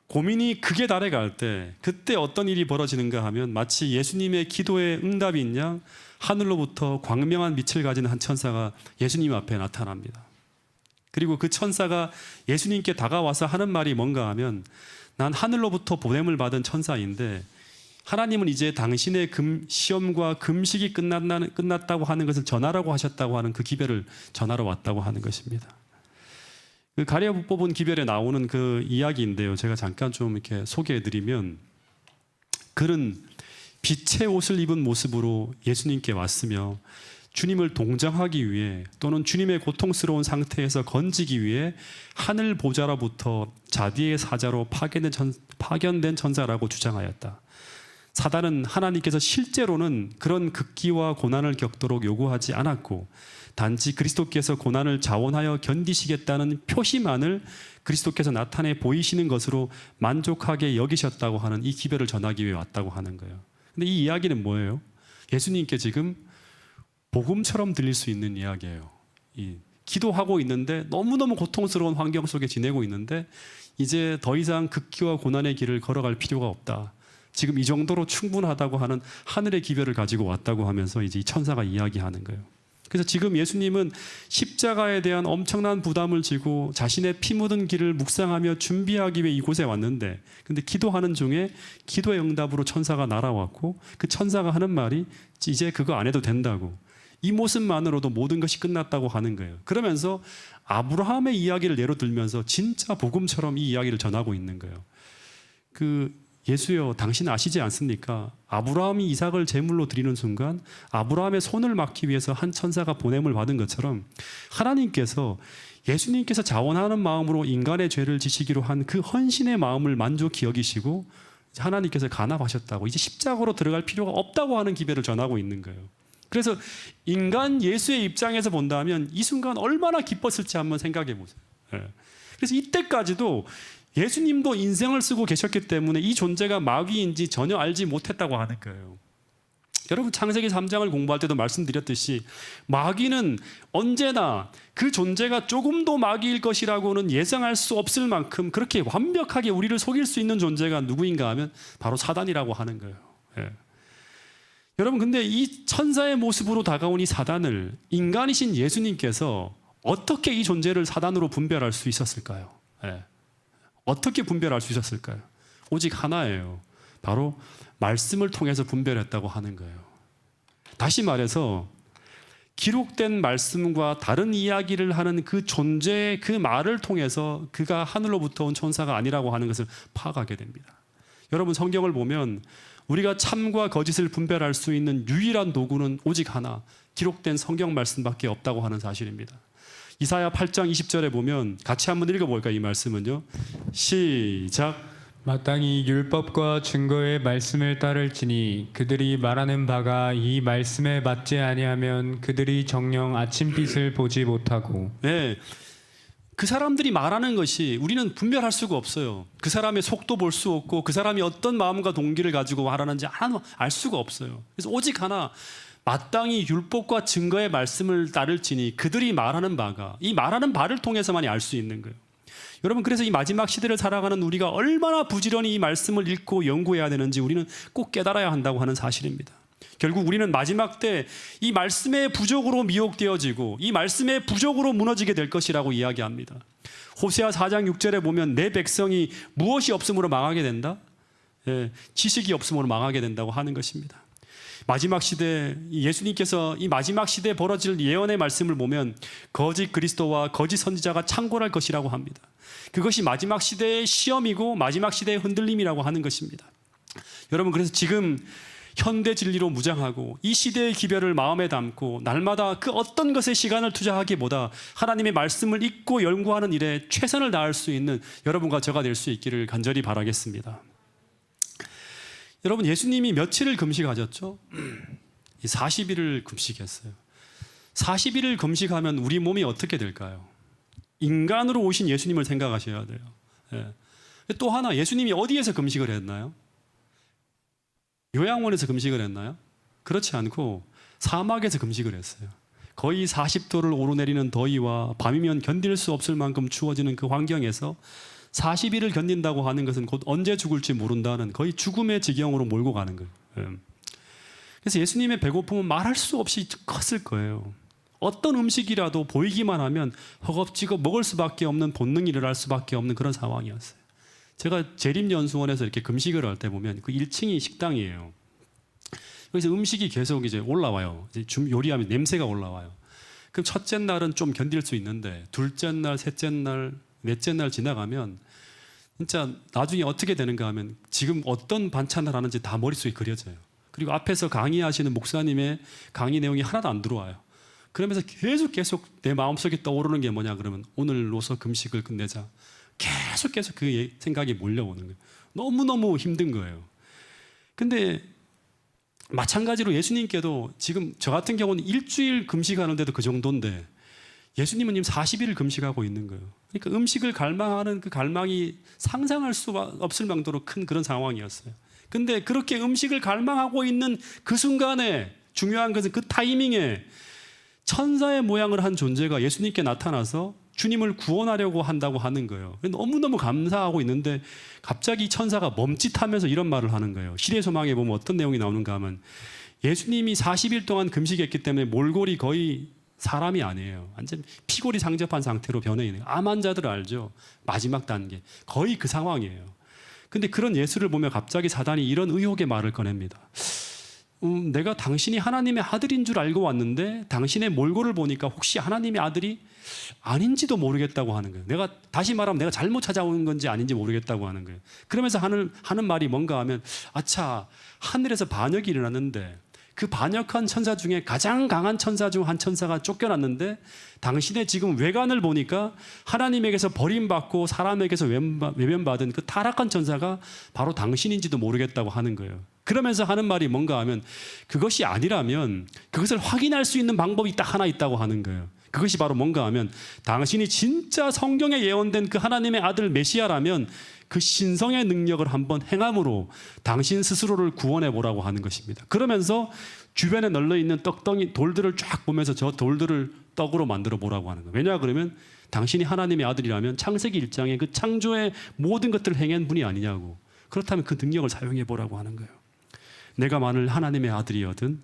고민이 극에 달해갈 때 그때 어떤 일이 벌어지는가 하면 마치 예수님의 기도의 응답인 양 하늘로부터 광명한 빛을 가진 한 천사가 예수님 앞에 나타납니다. 그리고 그 천사가 예수님께 다가와서 하는 말이 뭔가 하면 난 하늘로부터 보냄을 받은 천사인데 하나님은 이제 당신의 시험과 금식이 끝났다고 하는 것을 전하라고 하셨다고 하는 그 기별을 전하러 왔다고 하는 것입니다. 그 가랴 뽑은 기별에 나오는 그 이야기인데요. 제가 잠깐 좀 이렇게 소개해드리면 그는 빛의 옷을 입은 모습으로 예수님께 왔으며 주님을 동정하기 위해 또는 주님의 고통스러운 상태에서 건지기 위해 하늘 보좌로부터 자비의 사자로 파견된 천사라고 주장하였다. 사단은 하나님께서 실제로는 그런 극기와 고난을 겪도록 요구하지 않았고 단지 그리스도께서 고난을 자원하여 견디시겠다는 표시만을 그리스도께서 나타내 보이시는 것으로 만족하게 여기셨다고 하는 이 기별을 전하기 위해 왔다고 하는 거예요. 근데 이 이야기는 뭐예요? 예수님께 지금 복음처럼 들릴 수 있는 이야기예요. 기도하고 있는데 너무너무 고통스러운 환경 속에 지내고 있는데 이제 더 이상 극기와 고난의 길을 걸어갈 필요가 없다. 지금 이 정도로 충분하다고 하는 하늘의 기별을 가지고 왔다고 하면서 이제 이 천사가 이야기하는 거예요. 그래서 지금 예수님은 십자가에 대한 엄청난 부담을 지고 자신의 피 묻은 길을 묵상하며 준비하기 위해 이곳에 왔는데 근데 기도하는 중에 기도의 응답으로 천사가 날아왔고 그 천사가 하는 말이 이제 그거 안 해도 된다고 이 모습만으로도 모든 것이 끝났다고 하는 거예요. 그러면서 아브라함의 이야기를 예로 들면서 진짜 복음처럼 이 이야기를 전하고 있는 거예요. 예수여 당신 아시지 않습니까? 아브라함이 이삭을 제물로 드리는 순간 아브라함의 손을 막기 위해서 한 천사가 보냄을 받은 것처럼 하나님께서 예수님께서 자원하는 마음으로 인간의 죄를 지시기로 한 그 헌신의 마음을 만족히 여기시고 하나님께서 간합하셨다고 이제 십자가로 들어갈 필요가 없다고 하는 기별을 전하고 있는 거예요. 그래서 인간 예수의 입장에서 본다면 이 순간 얼마나 기뻤을지 한번 생각해 보세요. 그래서 이때까지도 예수님도 인생을 쓰고 계셨기 때문에 이 존재가 마귀인지 전혀 알지 못했다고 하는 거예요. 여러분 창세기 3장을 공부할 때도 말씀드렸듯이 마귀는 언제나 그 존재가 조금도 마귀일 것이라고는 예상할 수 없을 만큼 그렇게 완벽하게 우리를 속일 수 있는 존재가 누구인가 하면 바로 사단이라고 하는 거예요. 여러분 근데 이 천사의 모습으로 다가온 이 사단을 인간이신 예수님께서 어떻게 이 존재를 사단으로 분별할 수 있었을까요? 어떻게 분별할 수 있었을까요? 오직 하나예요. 바로 말씀을 통해서 분별했다고 하는 거예요. 다시 말해서 기록된 말씀과 다른 이야기를 하는 그 존재의 그 말을 통해서 그가 하늘로부터 온 천사가 아니라고 하는 것을 파악하게 됩니다. 여러분 성경을 보면 우리가 참과 거짓을 분별할 수 있는 유일한 도구는 오직 하나, 기록된 성경 말씀밖에 없다고 하는 사실입니다. 이사야 8장 20절에 보면 같이 한번 읽어볼까요? 이 말씀은요. 시작. 마땅히 율법과 증거의 말씀을 따를지니 그들이 말하는 바가 이 말씀에 맞지 아니하면 그들이 정녕 아침빛을 보지 못하고. 네, 그 사람들이 말하는 것이 우리는 분별할 수가 없어요. 그 사람의 속도 볼 수 없고 그 사람이 어떤 마음과 동기를 가지고 말하는지 알 수가 없어요. 그래서 오직 하나 마땅히 율법과 증거의 말씀을 따를지니 그들이 말하는 바가 이 말하는 바를 통해서만이 알 수 있는 거예요. 여러분 그래서 이 마지막 시대를 살아가는 우리가 얼마나 부지런히 이 말씀을 읽고 연구해야 되는지 우리는 꼭 깨달아야 한다고 하는 사실입니다. 결국 우리는 마지막 때 이 말씀의 부족으로 미혹되어지고 이 말씀의 부족으로 무너지게 될 것이라고 이야기합니다. 호세아 4장 6절에 보면 내 백성이 무엇이 없음으로 망하게 된다? 지식이 없음으로 망하게 된다고 하는 것입니다. 마지막 시대 예수님께서 이 마지막 시대에 벌어질 예언의 말씀을 보면 거짓 그리스도와 거짓 선지자가 창궐할 것이라고 합니다. 그것이 마지막 시대의 시험이고 마지막 시대의 흔들림이라고 하는 것입니다. 여러분 그래서 지금 현대 진리로 무장하고 이 시대의 기별을 마음에 담고 날마다 그 어떤 것에 시간을 투자하기보다 하나님의 말씀을 읽고 연구하는 일에 최선을 다할 수 있는 여러분과 저가 될 수 있기를 간절히 바라겠습니다. 여러분 예수님이 며칠을 금식하셨죠? 40일을 금식했어요. 40일을 금식하면 우리 몸이 어떻게 될까요? 인간으로 오신 예수님을 생각하셔야 돼요. 또 하나 예수님이 어디에서 금식을 했나요? 요양원에서 금식을 했나요? 그렇지 않고 사막에서 금식을 했어요. 거의 40도를 오르내리는 더위와 밤이면 견딜 수 없을 만큼 추워지는 그 환경에서 40일을 견딘다고 하는 것은 곧 언제 죽을지 모른다는 거의 죽음의 지경으로 몰고 가는 거예요. 그래서 예수님의 배고픔은 말할 수 없이 컸을 거예요. 어떤 음식이라도 보이기만 하면 허겁지겁 먹을 수밖에 없는 본능이 일어날 수밖에 없는 그런 상황이었어요. 제가 재림연수원에서 이렇게 금식을 할 때 보면 그 1층이 식당이에요. 그래서 음식이 계속 이제 올라와요. 이제 요리하면 냄새가 올라와요. 그럼 첫째 날은 좀 견딜 수 있는데 둘째 날, 셋째 날, 넷째 날 지나가면 진짜 나중에 어떻게 되는가 하면 지금 어떤 반찬을 하는지 다 머릿속에 그려져요. 그리고 앞에서 강의하시는 목사님의 강의 내용이 하나도 안 들어와요. 그러면서 계속 내 마음속에 떠오르는 게 뭐냐 그러면 오늘로서 금식을 끝내자. 계속 그 생각이 몰려오는 거예요. 너무너무 힘든 거예요. 근데 마찬가지로 예수님께도 지금 저 같은 경우는 일주일 금식하는데도 그 정도인데 예수님은 지금 40일을 금식하고 있는 거예요. 그러니까 음식을 갈망하는 그 갈망이 상상할 수 없을 정도로 큰 그런 상황이었어요. 근데 그렇게 음식을 갈망하고 있는 그 순간에 중요한 것은 그 타이밍에 천사의 모양을 한 존재가 예수님께 나타나서 주님을 구원하려고 한다고 하는 거예요. 너무너무 감사하고 있는데 갑자기 천사가 멈칫하면서 이런 말을 하는 거예요. 시대 소망에 보면 어떤 내용이 나오는가 하면 예수님이 40일 동안 금식했기 때문에 몰골이 거의 사람이 아니에요. 완전 피골이 상접한 상태로 변해 있는 거예요. 암 환자들 알죠? 마지막 단계. 거의 그 상황이에요. 근데 그런 예수를 보며 갑자기 사단이 이런 의혹의 말을 꺼냅니다. 내가 당신이 하나님의 아들인 줄 알고 왔는데 당신의 몰골을 보니까 혹시 하나님의 아들이 아닌지도 모르겠다고 하는 거예요. 내가 다시 말하면 내가 잘못 찾아온 건지 아닌지 모르겠다고 하는 거예요. 그러면서 하는 말이 뭔가 하면 아차 하늘에서 반역이 일어났는데 그 반역한 천사 중에 가장 강한 천사 중 한 천사가 쫓겨났는데 당신의 지금 외관을 보니까 하나님에게서 버림받고 사람에게서 외면받은 그 타락한 천사가 바로 당신인지도 모르겠다고 하는 거예요. 그러면서 하는 말이 뭔가 하면 그것이 아니라면 그것을 확인할 수 있는 방법이 딱 하나 있다고 하는 거예요. 그것이 바로 뭔가 하면 당신이 진짜 성경에 예언된 그 하나님의 아들 메시아라면 그 신성의 능력을 한번 행함으로 당신 스스로를 구원해 보라고 하는 것입니다. 그러면서 주변에 널려 있는 떡덩이 돌들을 쫙 보면서 저 돌들을 떡으로 만들어 보라고 하는 거예요. 왜냐 그러면 당신이 하나님의 아들이라면 창세기 1장에 그 창조의 모든 것들을 행한 분이 아니냐고. 그렇다면 그 능력을 사용해 보라고 하는 거예요. 내가 만일 하나님의 아들이거든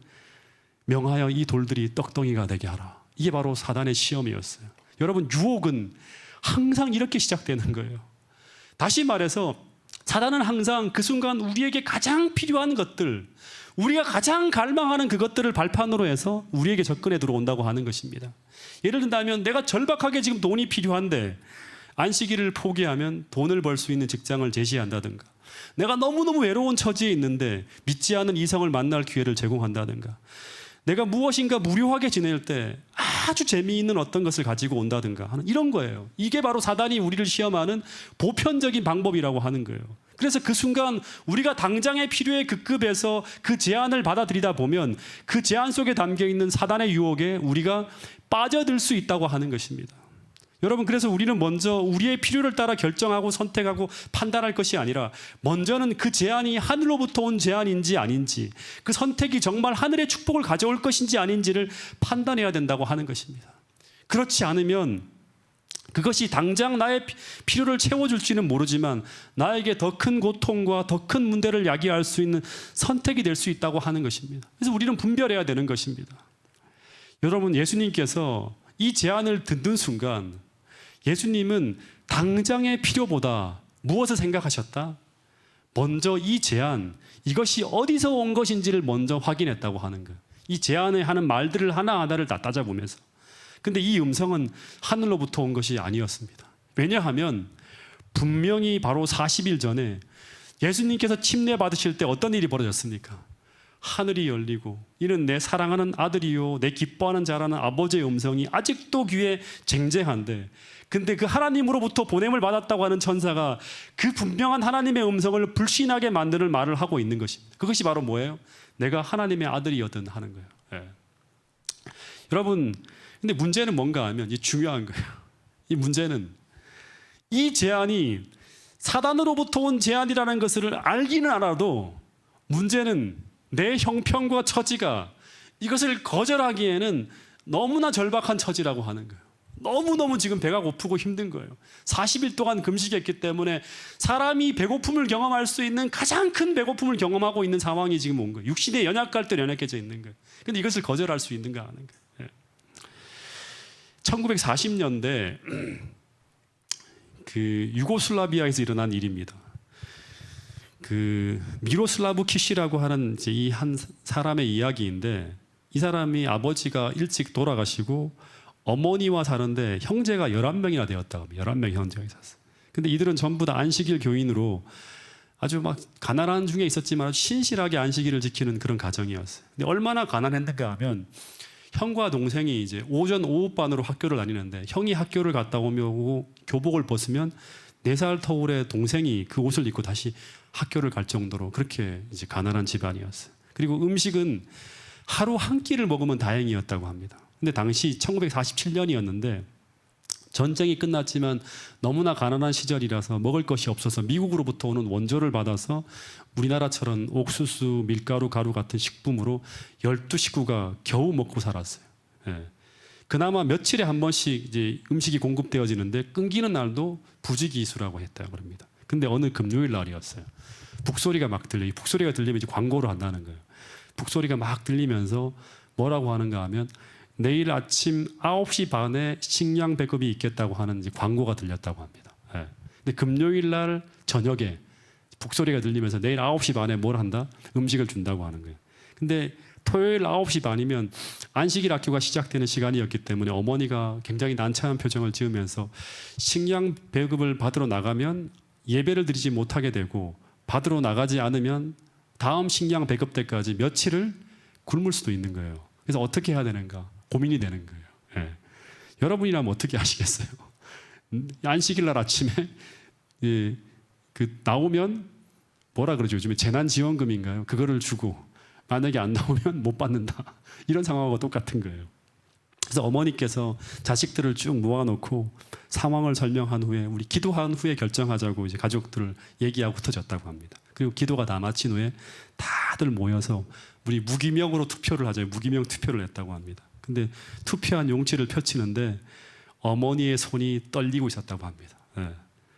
명하여 이 돌들이 떡덩이가 되게 하라. 이게 바로 사단의 시험이었어요. 여러분 유혹은 항상 이렇게 시작되는 거예요. 다시 말해서 사단은 항상 그 순간 우리에게 가장 필요한 것들, 우리가 가장 갈망하는 그것들을 발판으로 해서 우리에게 접근해 들어온다고 하는 것입니다. 예를 든다면 내가 절박하게 지금 돈이 필요한데 안식일을 포기하면 돈을 벌 수 있는 직장을 제시한다든가, 내가 너무너무 외로운 처지에 있는데 믿지 않은 이성을 만날 기회를 제공한다든가, 내가 무엇인가 무료하게 지낼 때 아주 재미있는 어떤 것을 가지고 온다든가 하는 이런 거예요. 이게 바로 사단이 우리를 시험하는 보편적인 방법이라고 하는 거예요. 그래서 그 순간 우리가 당장의 필요의 그 급에서 그 제안을 받아들이다 보면 그 제안 속에 담겨있는 사단의 유혹에 우리가 빠져들 수 있다고 하는 것입니다. 여러분, 그래서 우리는 먼저 우리의 필요를 따라 결정하고 선택하고 판단할 것이 아니라 먼저는 그 제안이 하늘로부터 온 제안인지 아닌지, 그 선택이 정말 하늘의 축복을 가져올 것인지 아닌지를 판단해야 된다고 하는 것입니다. 그렇지 않으면 그것이 당장 나의 필요를 채워줄지는 모르지만 나에게 더 큰 고통과 더 큰 문제를 야기할 수 있는 선택이 될 수 있다고 하는 것입니다. 그래서 우리는 분별해야 되는 것입니다. 여러분, 예수님께서 이 제안을 듣는 순간 예수님은 당장의 필요보다 무엇을 생각하셨다? 먼저 이 제안, 이것이 어디서 온 것인지를 먼저 확인했다고 하는 거예요. 이 제안에 하는 말들을 하나하나를 다 따져보면서. 근데 이 음성은 하늘로부터 온 것이 아니었습니다. 왜냐하면 분명히 바로 40일 전에 예수님께서 침례 받으실 때 어떤 일이 벌어졌습니까? 하늘이 열리고 이는 내 사랑하는 아들이요 내 기뻐하는 자라는 아버지의 음성이 아직도 귀에 쟁쟁한데, 근데 그 하나님으로부터 보냄을 받았다고 하는 천사가 그 분명한 하나님의 음성을 불신하게 만드는 말을 하고 있는 것입니다. 그것이 바로 뭐예요? 내가 하나님의 아들이거든 하는 거예요. 예. 여러분, 근데 문제는 뭔가 하면 이 중요한 거예요. 이 문제는 이 제안이 사단으로부터 온 제안이라는 것을 알기는 알아도 문제는 내 형편과 처지가 이것을 거절하기에는 너무나 절박한 처지라고 하는 거예요. 너무너무 지금 배가 고프고 힘든 거예요. 40일 동안 금식했기 때문에 사람이 배고픔을 경험할 수 있는 가장 큰 배고픔을 경험하고 있는 상황이 지금 온 거예요. 육신의 연약할 때 연약해져 있는 거예요. 근데 이것을 거절할 수 있는가 하는 거예요. 1940년대 그 유고슬라비아에서 일어난 일입니다. 그 미로슬라브 키시라고 하는 이 한 사람의 이야기인데, 이 사람이 아버지가 일찍 돌아가시고 어머니와 사는데 형제가 11명이나 되었다고 합니다. 11명의 형제가 있었어요. 근데 이들은 전부 다 안식일 교인으로 아주 막 가난한 중에 있었지만 신실하게 안식일을 지키는 그런 가정이었어요. 근데 얼마나 가난했는가 하면 형과 동생이 이제 오전 오후반으로 학교를 다니는데, 형이 학교를 갔다 오면 교복을 벗으면 4살 터울의 동생이 그 옷을 입고 다시 학교를 갈 정도로 그렇게 이제 가난한 집안이었어요. 그리고 음식은 하루 한 끼를 먹으면 다행이었다고 합니다. 근데 당시 1947년이었는데 전쟁이 끝났지만 너무나 가난한 시절이라서 먹을 것이 없어서 미국으로부터 오는 원조를 받아서 우리나라처럼 옥수수, 밀가루, 가루 같은 식품으로 12식구가 겨우 먹고 살았어요. 예. 그나마 며칠에 한 번씩 이제 음식이 공급되어지는데 끊기는 날도 부지기수라고 했다고 합니다. 근데 어느 금요일 날이었어요. 북소리가 막 들려요. 북소리가 들리면 이제 광고를 한다는 거예요. 북소리가 막 들리면서 뭐라고 하는가 하면 내일 아침 9시 반에 식량 배급이 있겠다고 하는 이제 광고가 들렸다고 합니다. 예. 근데 금요일 날 저녁에 북소리가 들리면서 내일 9시 반에 뭘 한다? 음식을 준다고 하는 거예요. 근데 토요일 9시 반이면 안식일 학교가 시작되는 시간이었기 때문에 어머니가 굉장히 난처한 표정을 지으면서 식량 배급을 받으러 나가면 예배를 드리지 못하게 되고, 받으러 나가지 않으면 다음 식량 배급 때까지 며칠을 굶을 수도 있는 거예요. 그래서 어떻게 해야 되는가 고민이 되는 거예요. 예. 여러분이라면 어떻게 하시겠어요? 안식일 날 아침에 예, 그 나오면 뭐라 그러죠? 요즘에 재난지원금인가요? 그거를 주고 만약에 안 나오면 못 받는다. 이런 상황과 똑같은 거예요. 그래서 어머니께서 자식들을 쭉 모아놓고 상황을 설명한 후에 우리 기도한 후에 결정하자고 이제 가족들을 얘기하고 흩어졌다고 합니다. 그리고 기도가 다 마친 후에 다들 모여서 우리 무기명으로 투표를 하자고 무기명 투표를 했다고 합니다. 근데 투표한 용지를 펼치는데 어머니의 손이 떨리고 있었다고 합니다. 예.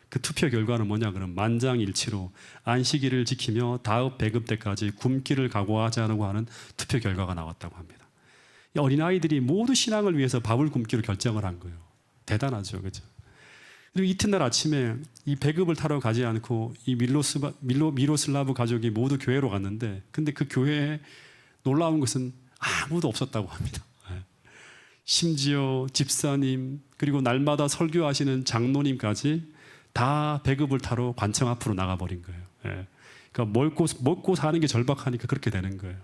그 투표 결과는 뭐냐 그러면 만장일치로 안식일을 지키며 다음 배급 때까지 굶기를 각오하자고 하는 투표 결과가 나왔다고 합니다. 이 어린아이들이 모두 신앙을 위해서 밥을 굶기로 결정을 한 거예요. 대단하죠, 그렇죠? 그리고 이튿날 아침에 이 배급을 타러 가지 않고 이 미로슬라브 가족이 모두 교회로 갔는데, 근데 그 교회에 놀라운 것은 아무도 없었다고 합니다. 심지어 집사님 그리고 날마다 설교하시는 장로님까지 다 배급을 타러 관청 앞으로 나가버린 거예요. 그러니까 먹고 사는 게 절박하니까 그렇게 되는 거예요.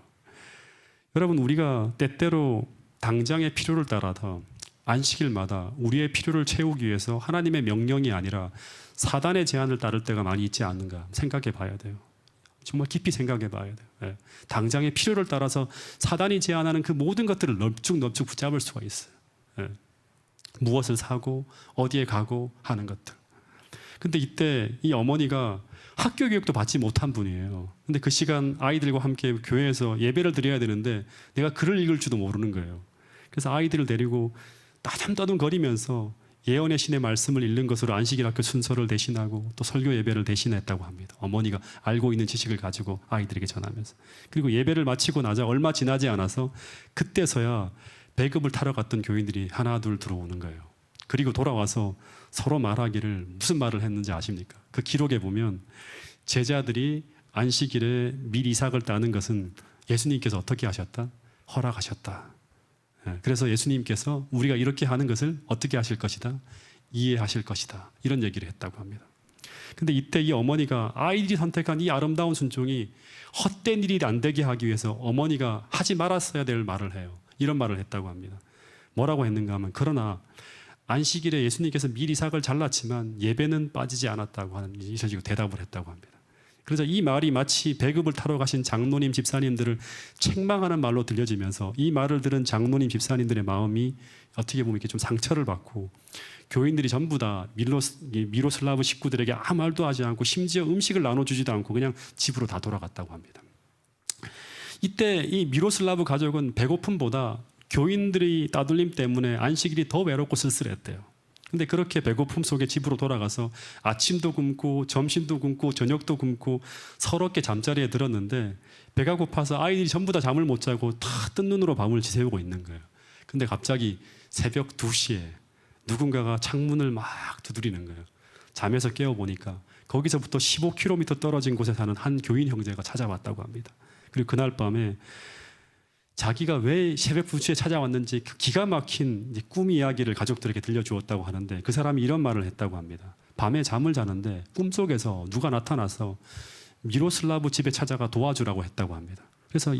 여러분, 우리가 때때로 당장의 필요를 따라서 안식일마다 우리의 필요를 채우기 위해서 하나님의 명령이 아니라 사단의 제안을 따를 때가 많이 있지 않는가 생각해 봐야 돼요. 정말 깊이 생각해 봐야 돼요. 당장의 필요를 따라서 사단이 제안하는 그 모든 것들을 넙죽넙죽 붙잡을 수가 있어요. 무엇을 사고 어디에 가고 하는 것들. 근데 이때 이 어머니가 학교 교육도 받지 못한 분이에요. 근데 그 시간 아이들과 함께 교회에서 예배를 드려야 되는데 내가 글을 읽을 줄도 모르는 거예요. 그래서 아이들을 데리고 따듬따듬거리면서 예언의 신의 말씀을 읽는 것으로 안식일 학교 순서를 대신하고 또 설교 예배를 대신했다고 합니다. 어머니가 알고 있는 지식을 가지고 아이들에게 전하면서. 그리고 예배를 마치고 나자 얼마 지나지 않아서 그때서야 배급을 타러 갔던 교인들이 하나 둘 들어오는 거예요. 그리고 돌아와서 서로 말하기를 무슨 말을 했는지 아십니까? 그 기록에 보면 제자들이 안식일에 밀 이삭을 따는 것은 예수님께서 어떻게 하셨다? 허락하셨다. 그래서 예수님께서 우리가 이렇게 하는 것을 어떻게 하실 것이다? 이해하실 것이다. 이런 얘기를 했다고 합니다. 근데 이때 이 어머니가 아이들이 선택한 이 아름다운 순종이 헛된 일이 안 되게 하기 위해서 어머니가 하지 말았어야 될 말을 해요. 이런 말을 했다고 합니다. 뭐라고 했는가 하면, 그러나 안식일에 예수님께서 밀 이삭을 잘랐지만 예배는 빠지지 않았다고 하는 이셔지고 대답을 했다고 합니다. 그래서 이 말이 마치 배급을 타러 가신 장로님 집사님들을 책망하는 말로 들려지면서 이 말을 들은 장로님 집사님들의 마음이 어떻게 보면 이렇게 좀 상처를 받고, 교인들이 전부 다 미로슬라브 식구들에게 아무 말도 하지 않고 심지어 음식을 나눠주지도 않고 그냥 집으로 다 돌아갔다고 합니다. 이때 이 미로슬라브 가족은 배고픔보다 교인들이 따돌림 때문에 안식일이 더 외롭고 쓸쓸했대요. 근데 그렇게 배고픔 속에 집으로 돌아가서 아침도 굶고 점심도 굶고 저녁도 굶고 서럽게 잠자리에 들었는데 배가 고파서 아이들이 전부 다 잠을 못 자고 다 뜬 눈으로 밤을 지새우고 있는 거예요. 근데 갑자기 새벽 2시에 누군가가 창문을 막 두드리는 거예요. 잠에서 깨어보니까 거기서부터 15km 떨어진 곳에 사는 한 교인 형제가 찾아왔다고 합니다. 그리고 그날 밤에 자기가 왜 새벽 2시에 찾아왔는지 그 기가 막힌 이제 꿈 이야기를 가족들에게 들려주었다고 하는데 그 사람이 이런 말을 했다고 합니다. 밤에 잠을 자는데 꿈속에서 누가 나타나서 미로슬라브 집에 찾아가 도와주라고 했다고 합니다. 그래서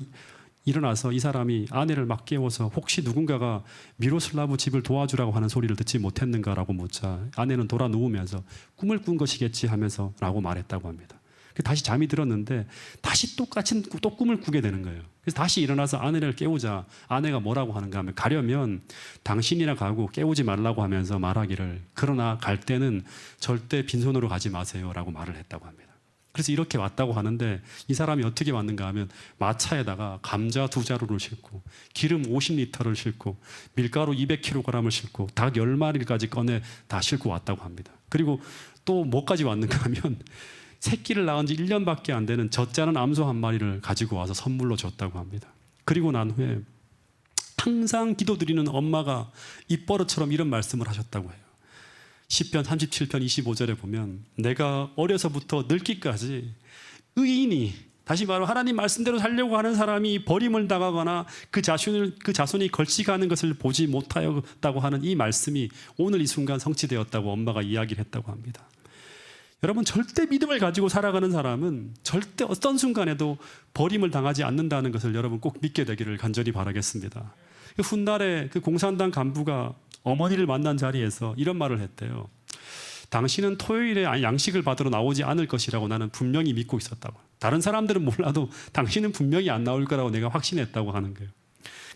일어나서 이 사람이 아내를 막 깨워서 혹시 누군가가 미로슬라브 집을 도와주라고 하는 소리를 듣지 못했는가라고 묻자 아내는 돌아 누우면서 꿈을 꾼 것이겠지 하면서 라고 말했다고 합니다. 다시 잠이 들었는데 다시 똑같은 또 꿈을 꾸게 되는 거예요. 그래서 다시 일어나서 아내를 깨우자 아내가 뭐라고 하는가 하면 가려면 당신이나 가고 깨우지 말라고 하면서 말하기를 그러나 갈 때는 절대 빈손으로 가지 마세요라고 말을 했다고 합니다. 그래서 이렇게 왔다고 하는데 이 사람이 어떻게 왔는가 하면 마차에다가 감자 2자루를 싣고 기름 50리터를 싣고 밀가루 200kg을 싣고 닭 10마리까지 꺼내 다 싣고 왔다고 합니다. 그리고 또 뭐까지 왔는가 하면 새끼를 낳은 지 1년밖에 안 되는 젖자는 암소 한 마리를 가지고 와서 선물로 줬다고 합니다. 그리고 난 후에 항상 기도드리는 엄마가 입버릇처럼 이런 말씀을 하셨다고 해요. 시편 37편 25절에 보면 내가 어려서부터 늙기까지 의인이 다시 말로 하나님 말씀대로 살려고 하는 사람이 버림을 당하거나 그 자손이 걸치가는 것을 보지 못하였다고 하는 이 말씀이 오늘 이 순간 성취되었다고 엄마가 이야기를 했다고 합니다. 여러분 절대 믿음을 가지고 살아가는 사람은 절대 어떤 순간에도 버림을 당하지 않는다는 것을 여러분 꼭 믿게 되기를 간절히 바라겠습니다. 훗날에 그 공산당 간부가 어머니를 만난 자리에서 이런 말을 했대요. 당신은 토요일에 양식을 받으러 나오지 않을 것이라고 나는 분명히 믿고 있었다고. 다른 사람들은 몰라도 당신은 분명히 안 나올 거라고 내가 확신했다고 하는 거예요.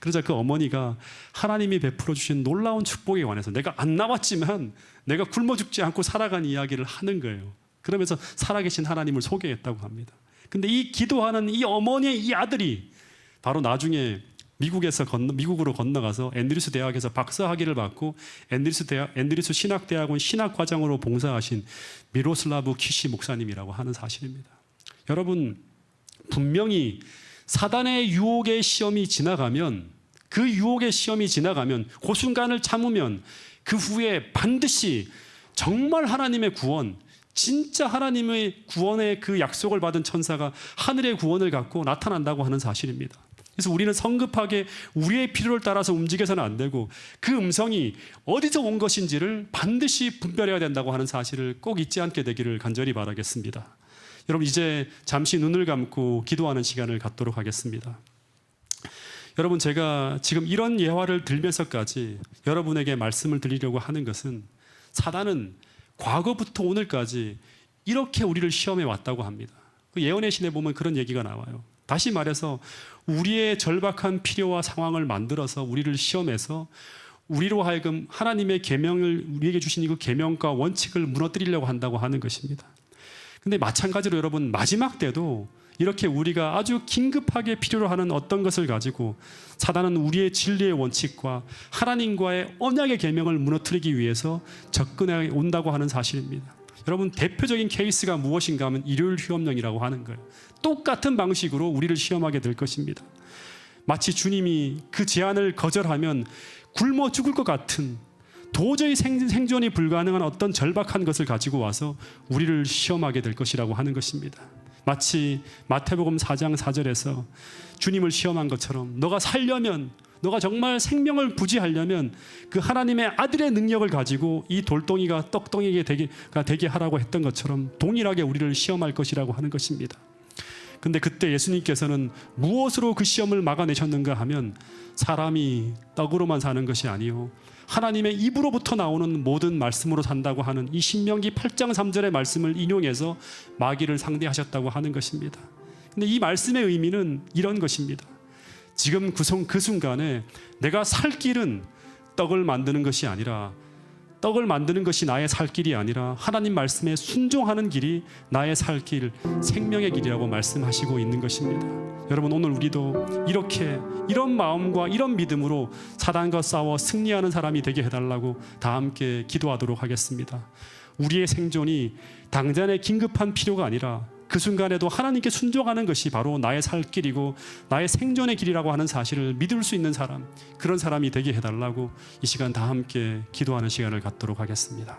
그러자 그 어머니가 하나님이 베풀어 주신 놀라운 축복에 관해서 내가 안 나왔지만 내가 굶어 죽지 않고 살아간 이야기를 하는 거예요. 그러면서 살아계신 하나님을 소개했다고 합니다. 근데 이 기도하는 이 어머니의 이 아들이 바로 나중에 미국으로 건너가서 앤드류스 대학에서 박사학위를 받고 앤드류스 신학대학원 신학과장으로 봉사하신 미로슬라브 키시 목사님이라고 하는 사실입니다. 여러분 분명히 사단의 유혹의 시험이 지나가면 그 유혹의 시험이 지나가면 그 순간을 참으면 그 후에 반드시 정말 하나님의 구원 진짜 하나님의 구원의 그 약속을 받은 천사가 하늘의 구원을 갖고 나타난다고 하는 사실입니다. 그래서 우리는 성급하게 우리의 필요를 따라서 움직여서는 안 되고 그 음성이 어디서 온 것인지를 반드시 분별해야 된다고 하는 사실을 꼭 잊지 않게 되기를 간절히 바라겠습니다. 여러분 이제 잠시 눈을 감고 기도하는 시간을 갖도록 하겠습니다. 여러분 제가 지금 이런 예화를 들면서까지 여러분에게 말씀을 드리려고 하는 것은 사단은 과거부터 오늘까지 이렇게 우리를 시험해 왔다고 합니다. 그 예언의 신에 보면 그런 얘기가 나와요. 다시 말해서 우리의 절박한 필요와 상황을 만들어서 우리를 시험해서 우리로 하여금 하나님의 계명을 우리에게 주신 그 계명과 원칙을 무너뜨리려고 한다고 하는 것입니다. 근데 마찬가지로 여러분 마지막 때도 이렇게 우리가 아주 긴급하게 필요로 하는 어떤 것을 가지고 사단은 우리의 진리의 원칙과 하나님과의 언약의 계명을 무너뜨리기 위해서 접근해 온다고 하는 사실입니다. 여러분 대표적인 케이스가 무엇인가 하면 일요일 휴업령이라고 하는 거예요. 똑같은 방식으로 우리를 시험하게 될 것입니다. 마치 주님이 그 제안을 거절하면 굶어 죽을 것 같은 도저히 생존이 불가능한 어떤 절박한 것을 가지고 와서 우리를 시험하게 될 것이라고 하는 것입니다. 마치 마태복음 4장 4절에서 주님을 시험한 것처럼 너가 살려면 너가 정말 생명을 부지하려면 그 하나님의 아들의 능력을 가지고 이 돌덩이가 떡덩이가 되게 하라고 했던 것처럼 동일하게 우리를 시험할 것이라고 하는 것입니다. 근데 그때 예수님께서는 무엇으로 그 시험을 막아내셨는가 하면 사람이 떡으로만 사는 것이 아니요 하나님의 입으로부터 나오는 모든 말씀으로 산다고 하는 이 신명기 8장 3절의 말씀을 인용해서 마귀를 상대하셨다고 하는 것입니다. 근데 이 말씀의 의미는 이런 것입니다. 지금 그 순간에 내가 살 길은 떡을 만드는 것이 아니라 떡을 만드는 것이 나의 살 길이 아니라 하나님 말씀에 순종하는 길이 나의 살 길, 생명의 길이라고 말씀하시고 있는 것입니다. 여러분, 오늘 우리도 이렇게 이런 마음과 이런 믿음으로 사단과 싸워 승리하는 사람이 되게 해달라고 다 함께 기도하도록 하겠습니다. 우리의 생존이 당장의 긴급한 필요가 아니라 그 순간에도 하나님께 순종하는 것이 바로 나의 살 길이고 나의 생존의 길이라고 하는 사실을 믿을 수 있는 사람, 그런 사람이 되게 해달라고 이 시간 다 함께 기도하는 시간을 갖도록 하겠습니다.